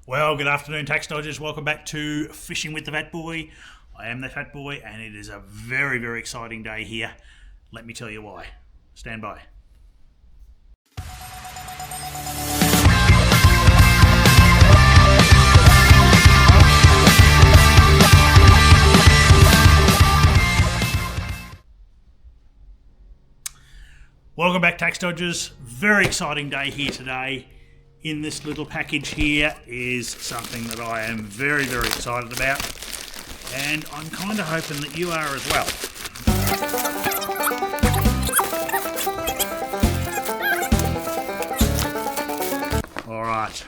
Well, good afternoon, tax dodgers. Welcome back to Fishing with the Fatboy. I am the Fatboy, and it is a very, very exciting day here. Let me tell you why. Stand by. Welcome back, tax dodgers. Very exciting day here today. In this little package here is something that I am very, very excited about, and I'm kind of hoping that you are as well. All right,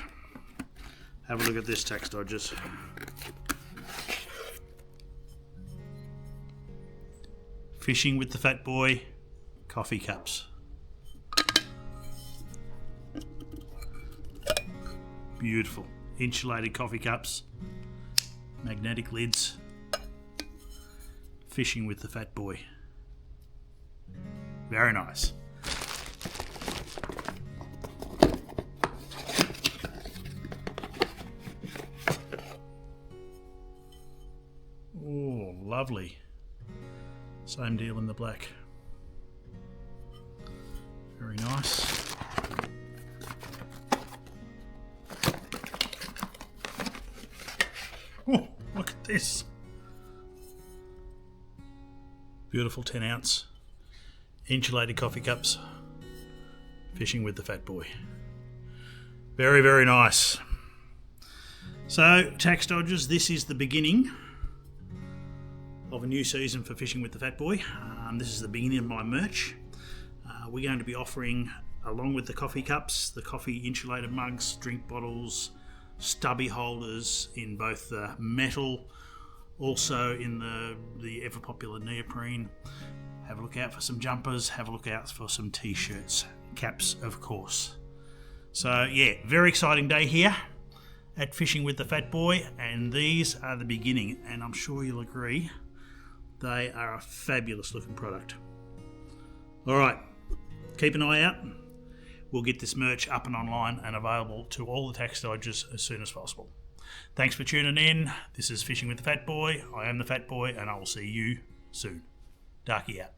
have a look at this, tax dodgers. Fishing with the Fatboy coffee cups. Beautiful. Insulated coffee cups, magnetic lids. Fishing with the Fatboy. Very nice. Oh, lovely. Same deal in the black. Very nice. Oh, look at this. Beautiful 10-ounce insulated coffee cups. Fishing with the Fatboy. Very, very nice. So, tax dodgers, this is the beginning of a new season for Fishing with the Fatboy. This is the beginning of my merch. We're going to be offering, along with the coffee cups, the coffee insulated mugs, drink bottles, stubby holders in both the metal, also in the ever popular neoprene. Have a look out for some jumpers, have a look out for some t-shirts, caps of course. So yeah, very exciting day here at Fishing with the Fatboy, and these are the beginning, and I'm sure you'll agree they are a fabulous looking product. Alright, keep an eye out. We'll get this merch up and online and available to all the tax dodgers as soon as possible. Thanks for tuning in. This is Fishing with the Fatboy. I am the Fatboy, and I will see you soon. Darky out.